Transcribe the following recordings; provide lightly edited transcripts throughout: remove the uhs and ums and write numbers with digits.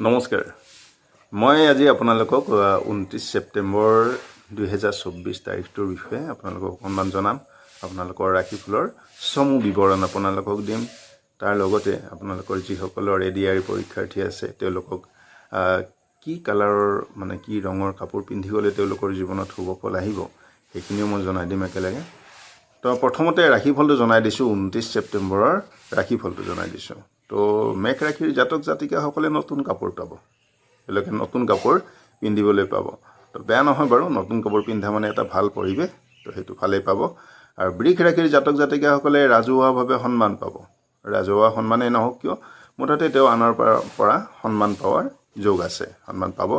নমস্কাৰ মই আজি আপোনালোকক 29 ছেপ্টেম্বৰ 2024 তাৰিখটোৰ বিষয়ে আপোনালোকক অকণমান জনাম আপোনালোকৰ ৰাশিফলৰ চমু বিৱৰণ আপোনালোকক দিম তাৰ লগতে আপোনালোকৰ যিসকলৰ এডিআৰ পৰীক্ষাৰ্থী আছে তেওঁলোকক কি কালাৰৰ মানে কি ৰঙৰ কাপোৰ পিন্ধি গ'লে তেওঁলোকৰ জীৱনত শুভ ফল আহিব সেইখিনিও মই জনাই দিম একেলগে তো প্ৰথমতে ৰাশিফলটো জনাই দিছোঁ 29 ছেপ্টেম্বৰৰ ৰাশিফলটো জনাই দিছোঁ তো মেঘ ৰাশিৰ জাতক জাতিকাসকলে নতুন কাপোৰ পাব তেওঁলোকে নতুন কাপোৰ পিন্ধিবলৈ পাব তো বেয়া নহয় বাৰু নতুন কাপোৰ পিন্ধা মানে এটা ভাল পৰিৱেশ তো সেইটো ভালেই পাব আৰু বৃষ ৰাশিৰ জাতক জাতিকাসকলে ৰাজহুৱাভাৱে সন্মান পাব ৰাজহুৱা সন্মানেই নহওক কিয় মুঠতে তেওঁ আনৰ পৰা সন্মান পোৱাৰ যোগ আছে সন্মান পাব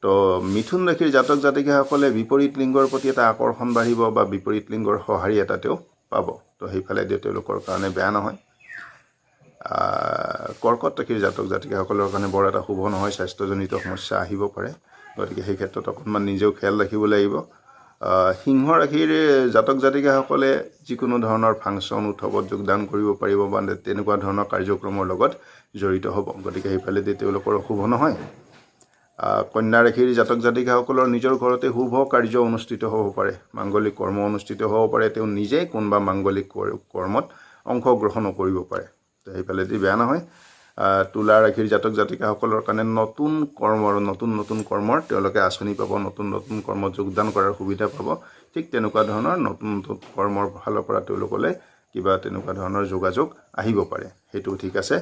তো মিথুন ৰাশিৰ জাতক জাতিকাসকলে বিপৰীত লিংগৰ প্ৰতি এটা আকৰ্ষণ বাঢ়িব বা বিপৰীত লিংগৰ সঁহাৰি এটা তেওঁ পাব তো সেইফালে তেওঁলোকৰ কাৰণে বেয়া নহয় কৰ্কট ৰাশিৰ জাতক জাতিকাসকলৰ কাৰণে বৰ এটা শুভ নহয় স্বাস্থ্যজনিত সমস্যা আহিব পাৰে গতিকে সেই ক্ষেত্ৰত অকণমান নিজেও খেয়াল ৰাখিব লাগিব সিংহ ৰাশিৰ জাতক জাতিকাসকলে যিকোনো ধৰণৰ ফাংচন উৎসৱত যোগদান কৰিব পাৰিব বা তেনেকুৱা ধৰণৰ কাৰ্যক্ৰমৰ লগত জড়িত হ'ব গতিকে সেইফালে তেওঁলোকৰ শুভ নহয় কন্যা ৰাশিৰ জাতক জাতিকাসকলৰ নিজৰ ঘৰতে শুভ কাৰ্য অনুষ্ঠিত হ'ব পাৰে মাংগলিক কৰ্ম অনুষ্ঠিত হ'ব পাৰে তেওঁ নিজে কোনোবা মাংগলিক কৰ্মত অংশগ্ৰহণো কৰিব পাৰে তো সেইফালেদি বেয়া নহয় তুলা ৰাশিৰ জাতক জাতিকাসকলৰ কাৰণে নতুন কৰ্ম আৰু নতুন কৰ্মৰ তেওঁলোকে আঁচনি পাব নতুন কৰ্মত যোগদান কৰাৰ সুবিধা পাব ঠিক তেনেকুৱা ধৰণৰ নতুন কৰ্মৰ ফালৰ পৰা তেওঁলোকলৈ কিবা তেনেকুৱা ধৰণৰ যোগাযোগ আহিব পাৰে সেইটো ঠিক আছে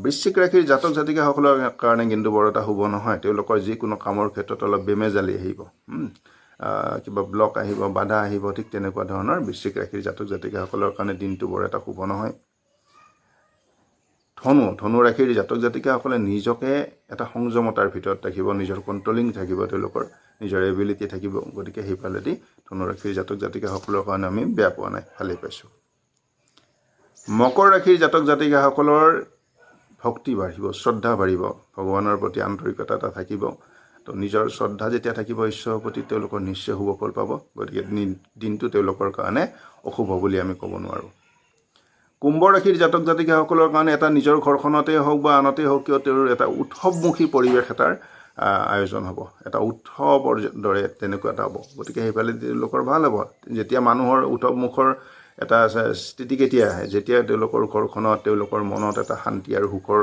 বৃশ্চিক ৰাশিৰ জাতক জাতিকাসকলৰ কাৰণে কিন্তু বৰ এটা শুভ নহয় তেওঁলোকৰ যিকোনো কামৰ ক্ষেত্ৰত অলপ বেমেজালি আহিব কিবা ব্লক আহিব বাধা আহিব ঠিক তেনেকুৱা ধৰণৰ বৃশ্চিক ৰাশিৰ জাতক জাতিকাসকলৰ কাৰণে দিনটো বৰ এটা শুভ নহয় ধনু ৰাশিৰ জাতক জাতিকাসকলে নিজকে এটা সংযমতাৰ ভিতৰত ৰাখিব নিজৰ কণ্ট্ৰলিং থাকিব তেওঁলোকৰ নিজৰ এবিলিটি থাকিব গতিকে সেইফালেদি ধনু ৰাশিৰ জাতক জাতিকাসকলৰ কাৰণে আমি বেয়া পোৱা নাই ভালেই পাইছোঁ মকৰ ৰাশিৰ জাতক জাতিকাসকলৰ ভক্তি বাঢ়িব শ্ৰদ্ধা বাঢ়িব ভগৱানৰ প্ৰতি আন্তৰিকতা এটা থাকিব তো নিজৰ শ্ৰদ্ধা যেতিয়া থাকিব ঈশ্বৰৰ প্ৰতি তেওঁলোকৰ নিশ্চয় শুভ ফল পাব গতিকে দিনটো তেওঁলোকৰ কাৰণে অশুভ বুলি আমি ক'ব নোৱাৰোঁ কুম্ভ ৰাশিৰ জাতক জাতিকাসকলৰ কাৰণে এটা নিজৰ ঘৰখনতে হওক বা আনতেই হওক কিয় তেওঁৰ এটা উৎসৱমুখী পৰিৱেশ এটাৰ আয়োজন হ'ব এটা উৎসৱৰ দৰে তেনেকুৱা এটা হ'ব গতিকে সেইফালে তেওঁলোকৰ ভাল হ'ব যেতিয়া মানুহৰ উৎসৱমুখৰ এটা স্থিতি কেতিয়া আহে যেতিয়া তেওঁলোকৰ ঘৰখনত তেওঁলোকৰ মনত এটা শান্তি আৰু সুখৰ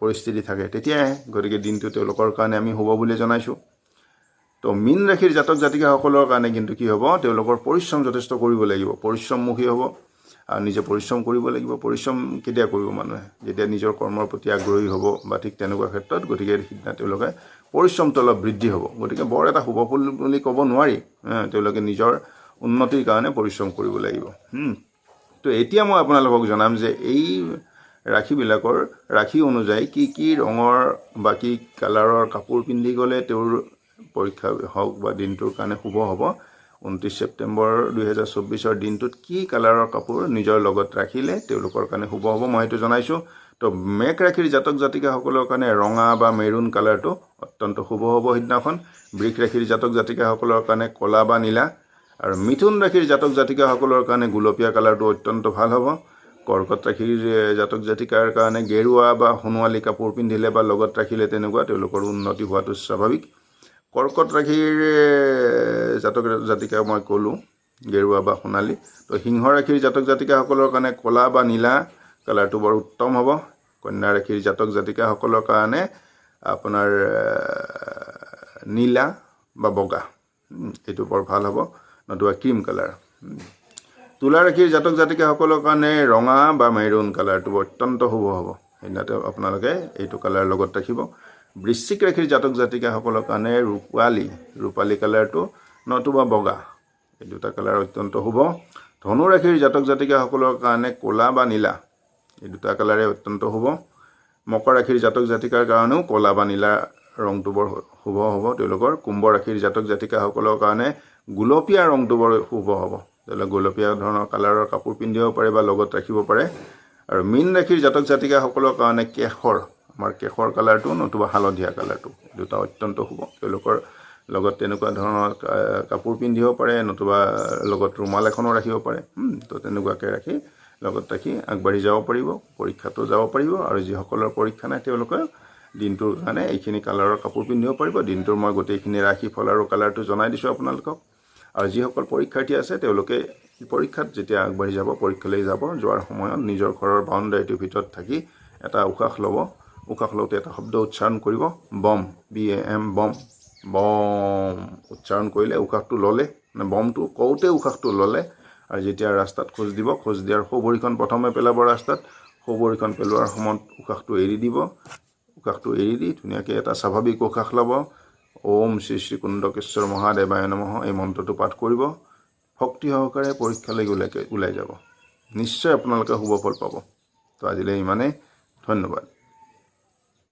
পৰিস্থিতি থাকে তেতিয়াই আহে গতিকে দিনটো তেওঁলোকৰ কাৰণে আমি শুভ বুলি জনাইছোঁ তো মীন ৰাশিৰ জাতক জাতিকাসকলৰ কাৰণে কিন্তু কি হ'ব তেওঁলোকৰ পৰিশ্ৰম যথেষ্ট কৰিব লাগিব পৰিশ্ৰমমুখী হ'ব আৰু নিজে পৰিশ্ৰম কৰিব লাগিব পৰিশ্ৰম কেতিয়া কৰিব মানুহে যেতিয়া নিজৰ কৰ্মৰ প্ৰতি আগ্ৰহী হ'ব বা ঠিক তেনেকুৱা ক্ষেত্ৰত গতিকে সিদিনা তেওঁলোকে পৰিশ্ৰমটো অলপ বৃদ্ধি হ'ব গতিকে বৰ এটা শুভ ফল বুলি ক'ব নোৱাৰি তেওঁলোকে নিজৰ উন্নতিৰ কাৰণে পৰিশ্ৰম কৰিব লাগিব তো এতিয়া মই আপোনালোকক জনাম যে এই ৰাশিবিলাকৰ ৰাশি অনুযায়ী কি ৰঙৰ বা কি কালাৰৰ কাপোৰ পিন্ধি গ'লে তেওঁৰ পৰীক্ষা হওক বা দিনটোৰ কাৰণে শুভ হ'ব 29 ছেপ্টেম্বৰ 2024 দিনটোত কি কালাৰৰ কাপোৰ নিজৰ লগত ৰাখিলে তেওঁলোকৰ কাৰণে শুভ হ'ব মই সেইটো জনাইছোঁ তো মেঘ ৰাশিৰ জাতক জাতিকাসকলৰ কাৰণে ৰঙা বা মেৰুণ কালাৰটো অত্যন্ত শুভ হ'ব সিদিনাখন বৃষ ৰাশিৰ জাতক জাতিকাসকলৰ কাৰণে ক'লা বা নীলা আৰু মিথুন ৰাশিৰ জাতক জাতিকাসকলৰ কাৰণে গুলপীয়া কালাৰটো অত্যন্ত ভাল হ'ব কৰ্কট ৰাশিৰ জাতক জাতিকাৰ কাৰণে গেৰুৱা বা সোণোৱালী কাপোৰ পিন্ধিলে বা লগত ৰাখিলে তেনেকুৱা তেওঁলোকৰ উন্নতি হোৱাটো স্বাভাৱিক কৰ্কট ৰাশিৰ জাতক জাতিকা মই ক'লোঁ গেৰুৱা বা সোণালী তো সিংহ ৰাশিৰ জাতক জাতিকাসকলৰ কাৰণে ক'লা বা নীলা কালাৰটো বৰ উত্তম হ'ব কন্যা ৰাশিৰ জাতক জাতিকাসকলৰ কাৰণে আপোনাৰ নীলা বা বগা এইটো বৰ ভাল হ'ব নতুবা ক্ৰীম কালাৰ তুলা ৰাশিৰ জাতক জাতিকাসকলৰ কাৰণে ৰঙা বা মেৰুণ কালাৰটো অত্যন্ত শুভ হ'ব সেইদিনাতে আপোনালোকে এইটো কালাৰ লগত ৰাখিব বৃশ্চিক ৰাশিৰ জাতক জাতিকাসকলৰ কাৰণে ৰূপালী কালাৰটো নতুবা বগা এই দুটা কালাৰ অত্যন্ত শুভ ধনু ৰাশিৰ জাতক জাতিকাসকলৰ কাৰণে ক'লা বা নীলা এই দুটা কালাৰে অত্যন্ত শুভ মকৰ ৰাশিৰ জাতক জাতিকাৰ কাৰণেও ক'লা বা নীলা ৰংটো বৰ শুভ হ'ব তেওঁলোকৰ কুম্ভ ৰাশিৰ জাতক জাতিকাসকলৰ কাৰণে গুলপীয়া ৰংটো বৰ শুভ হ'ব তেওঁলোকে গুলপীয়া ধৰণৰ কালাৰৰ কাপোৰ পিন্ধিব পাৰে বা লগত ৰাখিব পাৰে আৰু মীন ৰাশিৰ জাতক জাতিকাসকলৰ কাৰণে আমাৰ কেশৰ কালাৰটো নতুবা হালধীয়া কালাৰটো দুটা অত্যন্ত শুভ তেওঁলোকৰ লগত তেনেকুৱা ধৰণৰ কাপোৰ পিন্ধিব পাৰে নতুবা লগত ৰুমাল এখনো ৰাখিব পাৰে তো তেনেকুৱাকৈ ৰাখি লগত ৰাখি আগবাঢ়ি যাব পাৰিব, পৰীক্ষাটো যাব পাৰিব। আৰু যিসকলৰ পৰীক্ষা নাই তেওঁলোকে দিনটোৰ কাৰণে এইখিনি কালাৰৰ কাপোৰ পিন্ধিব পাৰিব। দিনটোৰ মই গোটেইখিনি ৰাশি ফল আৰু কালাৰটো জনাই দিছোঁ আপোনালোকক। আৰু যিসকল পৰীক্ষাৰ্থী আছে তেওঁলোকে পৰীক্ষাত যেতিয়া আগবাঢ়ি যাব, পৰীক্ষালৈ যাব, যোৱাৰ সময়ত নিজৰ ঘৰৰ বাউণ্ডাৰীটোৰ ভিতৰত থাকি এটা উশাহ ল'ব। উশাহ লওঁতে এটা শব্দ উচ্চাৰণ কৰিব, বম, BAM, বম, বম উচ্চাৰণ কৰিলে উশাহটো ল'লে, বমটো কওঁতে উশাহটো ল'লে। আৰু যেতিয়া ৰাস্তাত খোজ দিব, খোজ দিয়াৰ সোঁ ভৰিখন প্ৰথমে পেলাব ৰাস্তাত, সোঁ ভৰিখন পেলোৱাৰ সময়ত উশাহটো এৰি দিব। উশাহটো এৰি দি ধুনীয়াকৈ এটা স্বাভাৱিক উশাহ ল'ব। ওম শ্ৰী শ্ৰী কুণ্ডকেশ্বৰ মহাদেৱায় নমঃ এই মন্ত্ৰটো পাঠ কৰিব। ভক্তি সহকাৰে পৰীক্ষালৈ ওলাই যাব। নিশ্চয় আপোনালোকে শুভ ফল পাব। তো আজিলৈ ইমানেই, ধন্যবাদ।